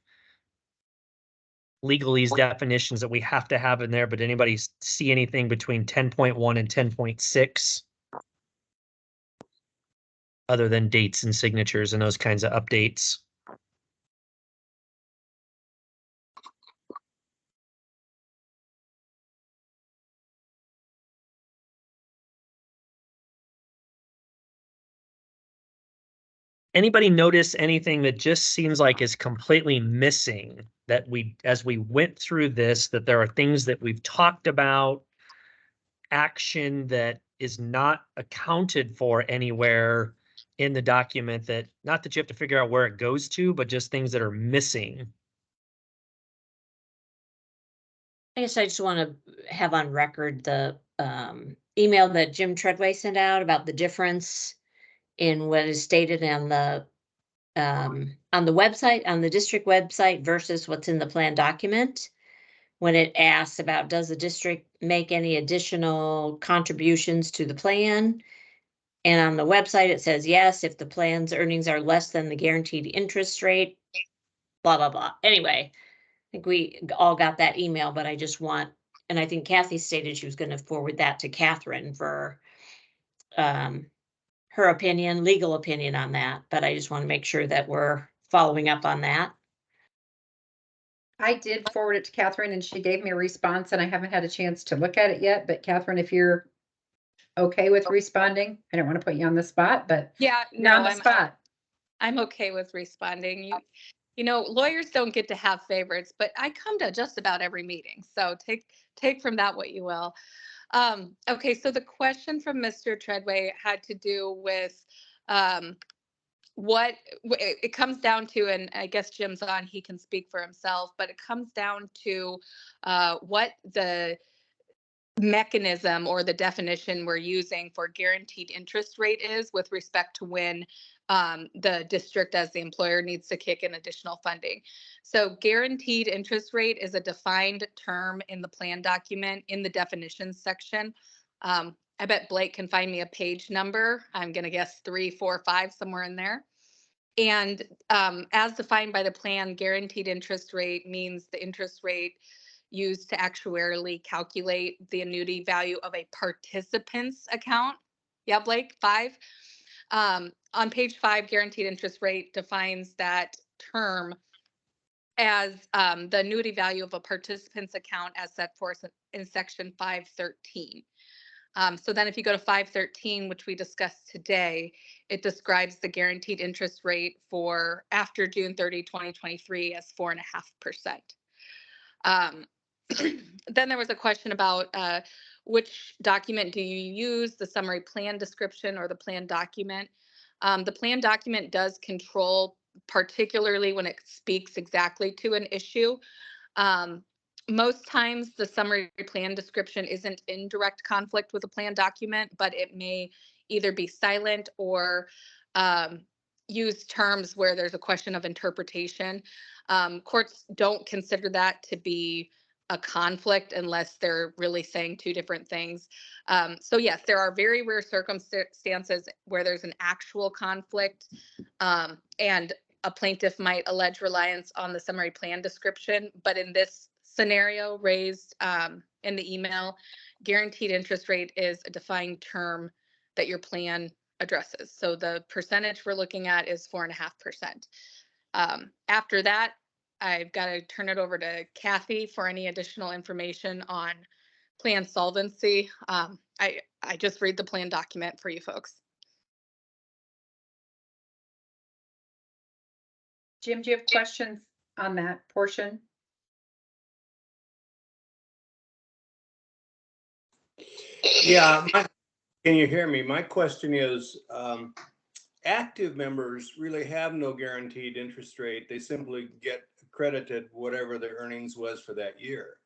S2: legalese definitions that we have to have in there, but anybody see anything between 10.1 and 10.6? Other than dates and signatures and those kinds of updates? Anybody notice anything that just seems like is completely missing that as we went through this, that there are things that we've talked about, action that is not accounted for anywhere in the document, that not that you have to figure out where it goes to, but just things that are missing?
S4: I guess I just want to have on record the email that Jim Treadway sent out about the difference in what is stated on the website, on the district website versus what's in the plan document. When it asks about, does the district make any additional contributions to the plan? And on the website, it says yes, if the plan's earnings are less than the guaranteed interest rate, blah, blah, blah. Anyway, I think we all got that email, but I just want, and I think Kathy stated she was going to forward that to Catherine for her opinion, legal opinion on that. But I just want to make sure that we're following up on that.
S8: I did forward it to Catherine and she gave me a response and I haven't had a chance to look at it yet. But Catherine, if you're okay with responding, I don't want to put you on the spot, but
S5: Yeah,
S8: you're on
S5: no,
S8: the spot.
S5: I'm okay with responding. You know, lawyers don't get to have favorites, but I come to just about every meeting. So take from that what you will. Okay, so the question from Mr. Treadway had to do with what it comes down to, and I guess Jim's on, he can speak for himself, but it comes down to what the mechanism or the definition we're using for guaranteed interest rate is with respect to when the district as the employer needs to kick in additional funding. So guaranteed interest rate is a defined term in the plan document in the definitions section. I bet Blake can find me a page number. I'm going to guess 3, 4, 5, somewhere in there. And as defined by the plan, guaranteed interest rate means the interest rate used to actuarially calculate the annuity value of a participant's account. Yeah, Blake, 5. On page 5, guaranteed interest rate defines that term as the annuity value of a participant's account as set forth in section 513. So then if you go to 513, which we discussed today, it describes the guaranteed interest rate for after June 30, 2023 as 4.5%. Then there was a question about which document do you use, the summary plan description or the plan document. The plan document does control, particularly when it speaks exactly to an issue. Most times the summary plan description isn't in direct conflict with a plan document, but it may either be silent or use terms where there's a question of interpretation. Courts don't consider that to be a conflict unless they're really saying two different things. So yes, there are very rare circumstances where there's an actual conflict, and a plaintiff might allege reliance on the summary plan description. But in this scenario raised in the email, guaranteed interest rate is a defined term that your plan addresses. So the percentage we're looking at is 4.5%. After that, I've got to turn it over to Kathy for any additional information on plan solvency. I just read the plan document for you folks.
S8: Jim, do you have questions on that portion?
S7: Yeah, can you hear me? My question is, active members really have no guaranteed interest rate. They simply get credited whatever their earnings was for that year.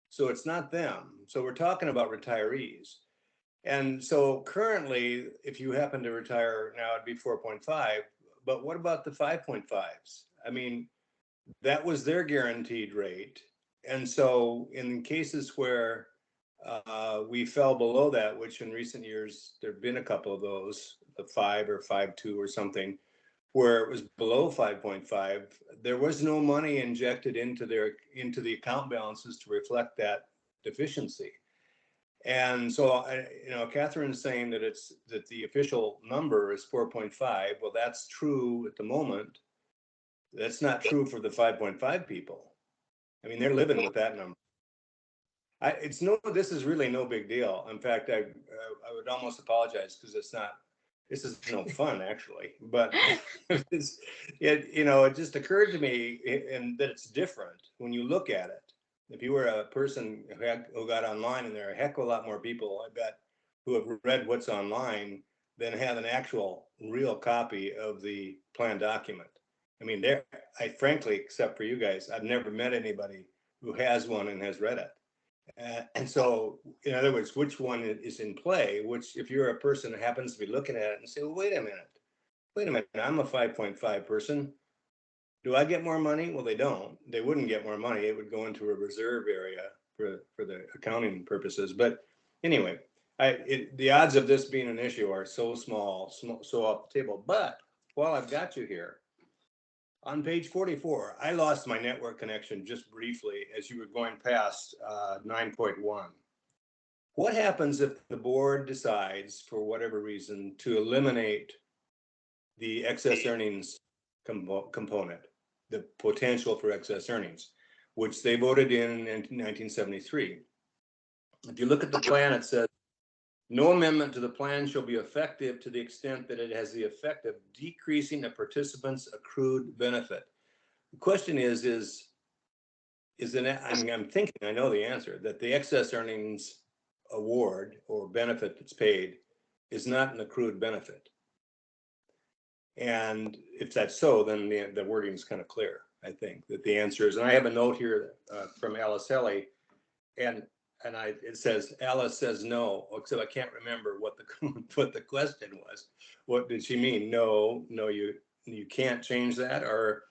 S7: So it's not them. So we're talking about retirees. And so currently, if you happen to retire now, it'd be 4.5. But what about the 5.5s? I mean, that was their guaranteed rate. And so in cases where we fell below that, which in recent years, there've been a couple of those, the 5 or 5.2 or something, where it was below 5.5, there was no money injected into the account balances to reflect that deficiency. And so, Catherine's saying that that the official number is 4.5. Well, that's true at the moment. That's not true for the 5.5 people. I mean, they're living with that number. This is really no big deal. In fact, I would almost apologize because this is no fun actually, but it just occurred to me and that it's different when you look at it. If you were a person who got online, and there are a heck of a lot more people, I bet, who have read what's online than have an actual real copy of the plan document. I mean, I frankly, except for you guys, I've never met anybody who has one and has read it. And so, in other words, which one is in play, which if you're a person that happens to be looking at it and say, well, wait a minute, I'm a 5.5 person. Do I get more money? Well, they don't. They wouldn't get more money. It would go into a reserve area for the accounting purposes. But anyway, the odds of this being an issue are so small, so off the table. But while I've got you here, on page 44, I lost my network connection just briefly as you were going past 9.1. What happens if the board decides, for whatever reason, to eliminate the excess earnings component, the potential for excess earnings, which they voted in 1973? If you look at the plan, it says, no amendment to the plan shall be effective to the extent that it has the effect of decreasing a participant's accrued benefit. The question is I'm thinking, I know the answer, that the excess earnings award or benefit that's paid is not an accrued benefit. And if that's so, then the wording is kind of clear. I think that the answer is, and I have a note here from Alice Helly, and it says, Alice says no, except I can't remember what the question was. What did she mean? No, you can't change that, or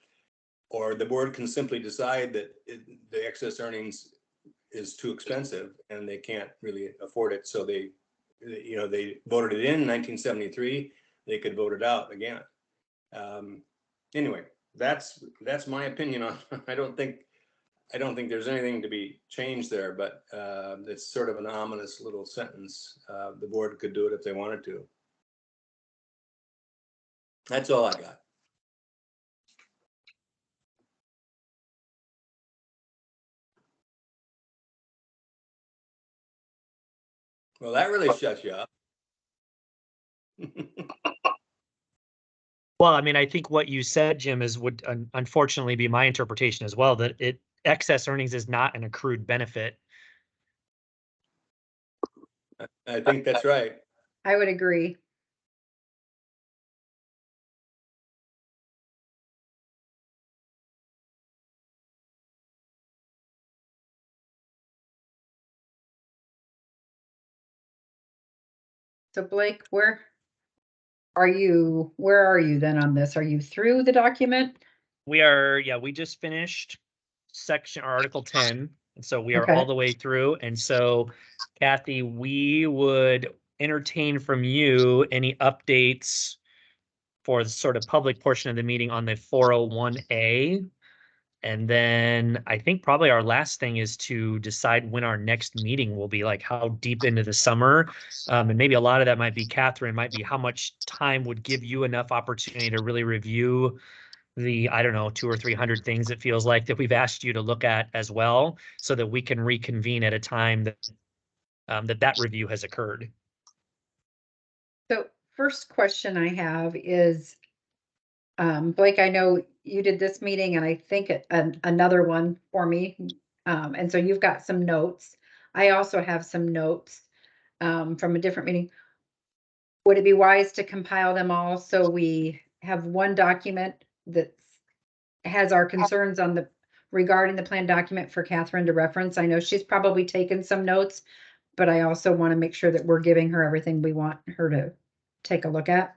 S7: the board can simply decide that the excess earnings is too expensive and they can't really afford it. So they voted it in 1973. They could vote it out again. Anyway, that's my opinion on. I don't think there's anything to be changed there, but it's sort of an ominous little sentence. The board could do it if they wanted to. That's all I got. Well, that really shuts you up.
S2: Well, I mean, I think what you said, Jim, would unfortunately be my interpretation as well, that excess earnings is not an accrued benefit.
S7: I think that's right.
S8: I would agree. So Blake, where are you then on this? Are you through the document?
S2: We just finished section Article 10, So we are
S8: Okay.
S2: all the way through. And so Kathy, we would entertain from you any updates for the sort of public portion of the meeting on the 401A. And then I think probably our last thing is to decide when our next meeting will be, like how deep into the summer. And maybe a lot of that might be Catherine, might be how much time would give you enough opportunity to really review the, I don't know, 200 or 300 things it feels like that we've asked you to look at as well, so that we can reconvene at a time that that review has occurred.
S8: So first question I have is, Blake, I know you did this meeting and I think another one for me. And so you've got some notes. I also have some notes from a different meeting. Would it be wise to compile them all so we have one document that has our concerns on the regarding the plan document for Catherine to reference? I know she's probably taken some notes, but I also want to make sure that we're giving her everything we want her to take a look at.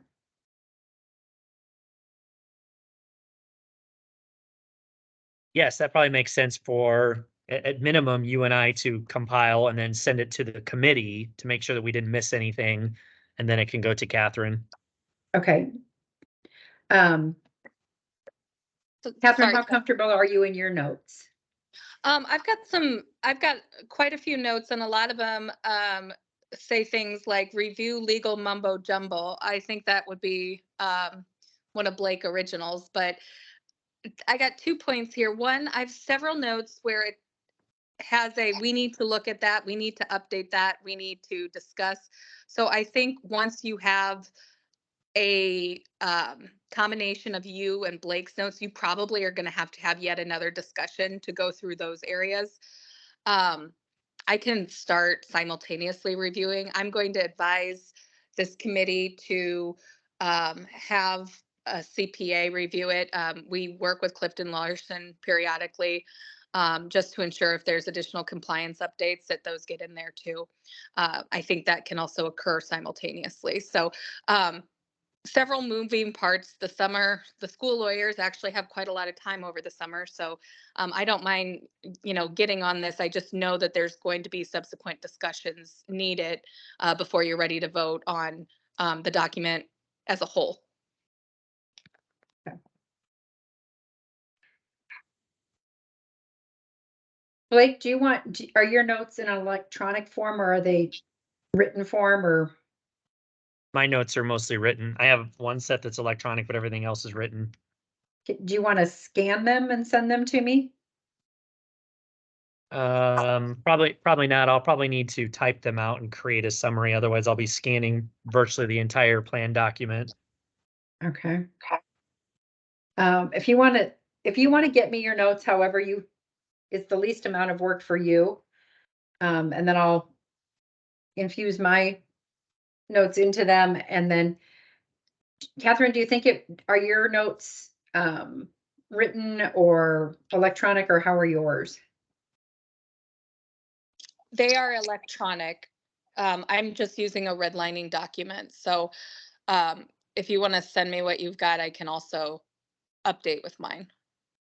S2: Yes, that probably makes sense for, at minimum, you and I to compile and then send it to the committee to make sure that we didn't miss anything. And then it can go to Catherine.
S8: Okay. Catherine,
S5: Sorry.
S8: how comfortable are you in your notes?
S5: I've got quite a few notes, and a lot of them say things like review legal mumbo jumbo. I think that would be one of Blake originals, but I got 2 points here. One, I have several notes where it has a, we need to look at that, we need to update that, we need to discuss. So I think once you have a combination of you and Blake's notes, you probably are going to have yet another discussion to go through those areas. I can start simultaneously reviewing. I'm going to advise this committee to have a CPA review it. We work with Clifton Larson periodically, just to ensure if there's additional compliance updates that those get in there too. I think that can also occur simultaneously. So several moving parts. The school lawyers actually have quite a lot of time over the summer. So I don't mind, getting on this. I just know that there's going to be subsequent discussions needed before you're ready to vote on the document as a whole.
S8: Blake, are your notes in an electronic form or are they written form or?
S2: My notes are mostly written. I have one set that's electronic, but everything else is written.
S8: Do you want to scan them and send them to me?
S2: Probably not. I'll probably need to type them out and create a summary. Otherwise, I'll be scanning virtually the entire plan document.
S8: Okay. If you want to get me your notes, however it's the least amount of work for you. And then I'll infuse my notes into them. And then Catherine, do you think are your notes written or electronic, or how are yours?
S5: They are electronic. I'm just using a redlining document. So if you want to send me what you've got, I can also update with mine.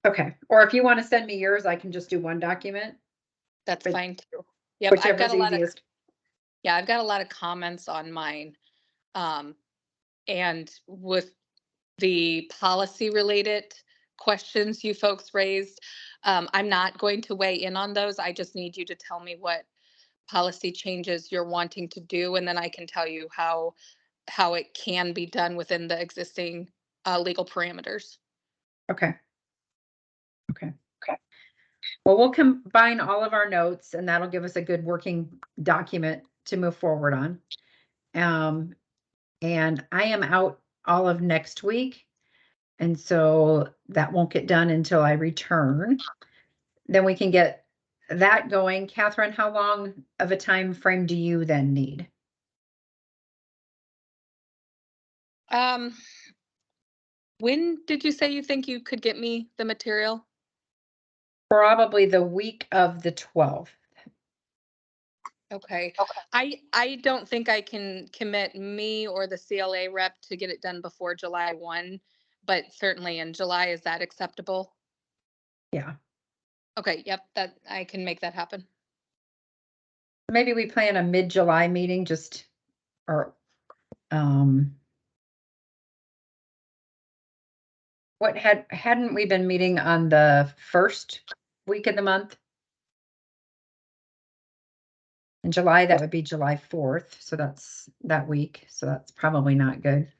S8: Okay. Or if you want to send me yours, I can just do one document.
S5: That's
S8: But
S5: fine too. Yep, I've got
S8: whichever's
S5: a lot of,
S8: easiest.
S5: yeah, I've got a lot of comments on mine. And with the policy related questions you folks raised, I'm not going to weigh in on those. I just need you to tell me what policy changes you're wanting to do, and then I can tell you how it can be done within the existing legal parameters.
S8: Okay. Okay. Well, we'll combine all of our notes and that'll give us a good working document to move forward on. And I am out all of next week. And so that won't get done until I return. Then we can get that going. Catherine, how long of a time frame do you then need?
S5: When did you say you think you could get me the material?
S8: Probably the week of the 12th.
S5: Okay. I don't think I can commit me or the CLA rep to get it done before July 1, but certainly in July, is that acceptable?
S8: Yeah.
S5: Okay, yep, that I can make that happen.
S8: Maybe we plan a mid-July meeting, just, or, hadn't we been meeting on the first week of the month? In July, that would be July 4th, so that's that week, so that's probably not good.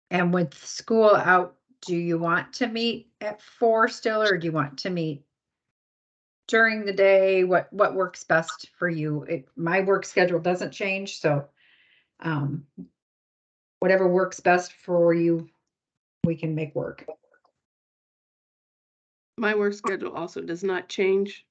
S8: And with school out, do you want to meet at 4 still, or do you want to meet during the day? What works best for you? My work schedule doesn't change, so whatever works best for you, we can make work.
S3: My work schedule also does not change.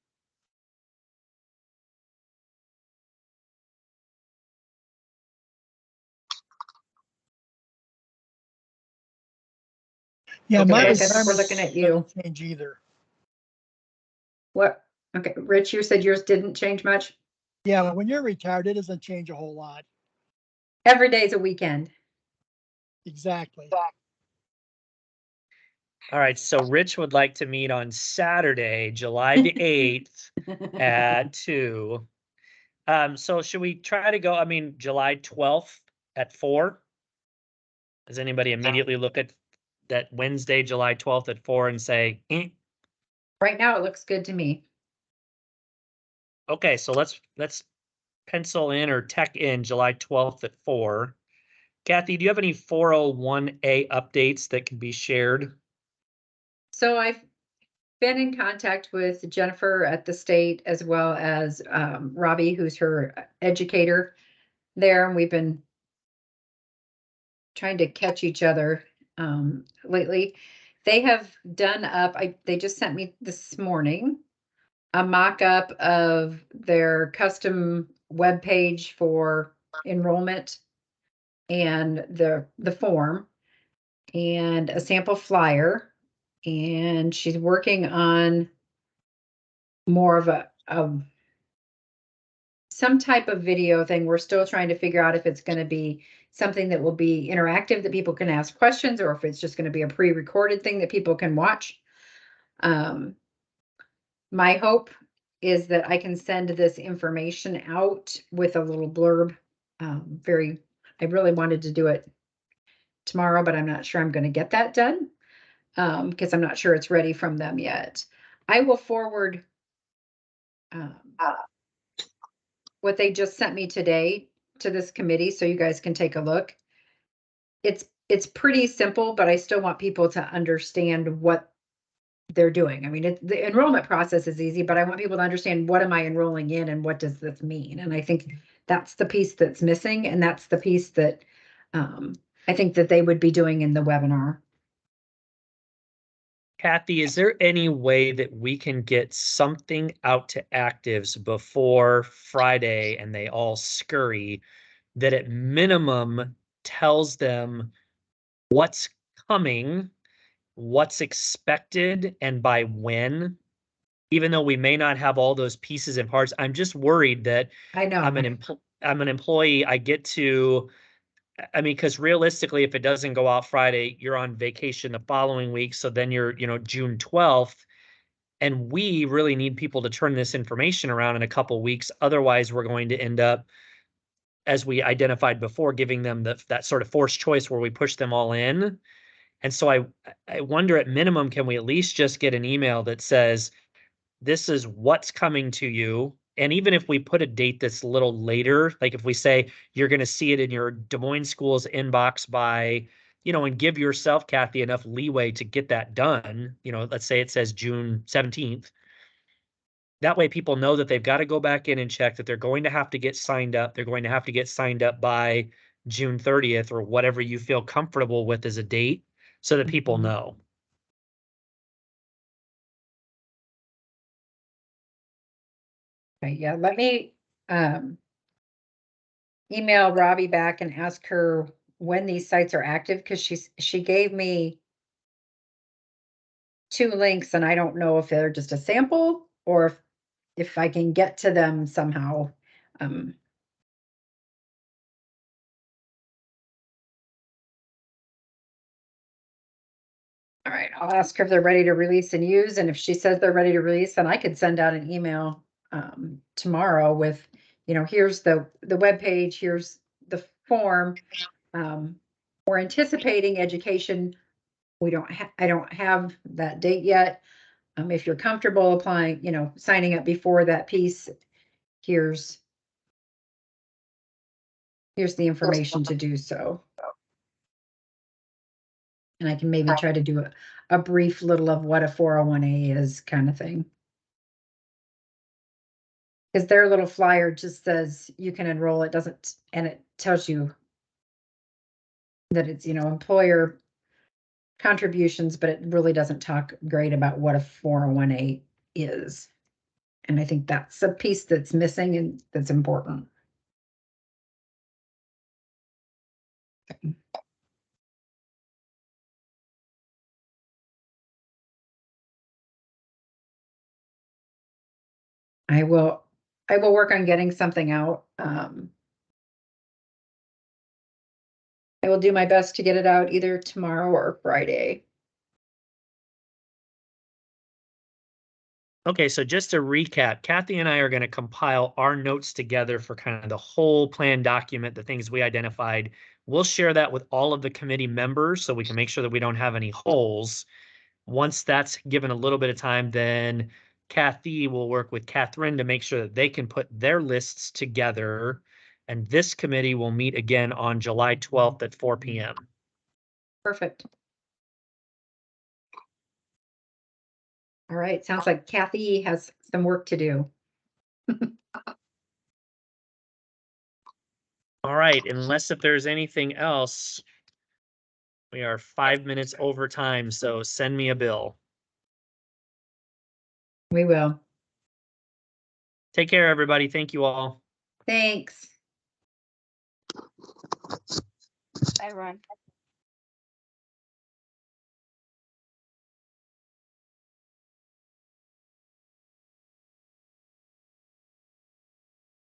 S6: Yeah,
S2: Okay,
S6: my
S8: Rebecca, we're
S6: retirement
S8: looking at you.
S6: doesn't change either.
S8: What? Okay, Rich, you said yours didn't change much?
S6: Yeah, when you're retired, it doesn't change a whole lot.
S8: Every day's a weekend.
S6: Exactly.
S2: All right, so Rich would like to meet on Saturday, July the 8th at 2. So should we try to go, I mean, July 12th at 4? Does anybody immediately look at that Wednesday, July 12th at 4 and say,
S8: Right now, it looks good to me.
S2: okay, so let's pencil in or tech in July 12th at 4. Kathy, do you have any 401A updates that can be shared?
S8: So I've been in contact with Jennifer at the state, as well as Robbie, who's her educator there, and we've been trying to catch each other lately. They have done up, they just sent me this morning a mock-up of their custom web page for enrollment and the form and a sample flyer. And she's working on more of some type of video thing. We're still trying to figure out if it's going to be something that will be interactive, that people can ask questions, or if it's just going to be a pre-recorded thing that people can watch. My hope is that I can send this information out with a little blurb. I really wanted to do it tomorrow, but I'm not sure I'm going to get that done because I'm not sure it's ready from them yet. I will forward what they just sent me today to this committee so you guys can take a look. It's pretty simple, but I still want people to understand what they're doing. I mean, the enrollment process is easy, but I want people to understand, what am I enrolling in and what does this mean? And I think that's the piece that's missing, and that's the piece that I think that they would be doing in the webinar.
S2: Kathy, is there any way that we can get something out to actives before Friday and they all scurry, that at minimum tells them what's coming, what's expected, and by when? Even though we may not have all those pieces and parts, I'm just worried that
S8: I know.
S2: I'm an employee. I get to, I mean, because realistically, if it doesn't go out Friday, you're on vacation the following week. So then you're, June 12th. And we really need people to turn this information around in a couple weeks. Otherwise, we're going to end up, as we identified before, giving them that sort of forced choice where we push them all in. And so I wonder, at minimum, can we at least just get an email that says, this is what's coming to you? And even if we put a date that's a little later, like if we say you're going to see it in your Des Moines schools inbox by, and give yourself, Kathy, enough leeway to get that done, let's say it says June 17th. That way people know that they've got to go back in and check that they're going to have to get signed up. They're going to have to get signed up by June 30th or whatever you feel comfortable with as a date, so that people know.
S8: Okay, yeah, let me email Robbie back and ask her when these sites are active, because she gave me 2 links, and I don't know if they're just a sample or if I can get to them somehow. All right, I'll ask her if they're ready to release and use, and if she says they're ready to release, then I could send out an email tomorrow with, here's the webpage, here's the form. We're anticipating education. I don't have that date yet. If you're comfortable applying, signing up before that piece, here's the information to do so. And I can maybe try to do a brief little of what a 401A is kind of thing. Because their little flyer just says you can enroll, it doesn't, and it tells you that it's, employer contributions, but it really doesn't talk great about what a 401A is. And I think that's a piece that's missing and that's important. I will work on getting something out. I will do my best to get it out either tomorrow or Friday.
S2: Okay, so just to recap, Kathy and I are going to compile our notes together for kind of the whole plan document, the things we identified. We'll share that with all of the committee members so we can make sure that we don't have any holes. Once that's given a little bit of time, then Kathy will work with Catherine to make sure that they can put their lists together. And this committee will meet again on July 12th at 4 p.m.
S8: Perfect. All right, sounds like Kathy has some work to do.
S2: All right, unless if there's anything else, we are 5 minutes over time, so send me a bill.
S8: We will.
S2: Take care, everybody. Thank you all.
S8: Thanks.
S5: Bye, Ron.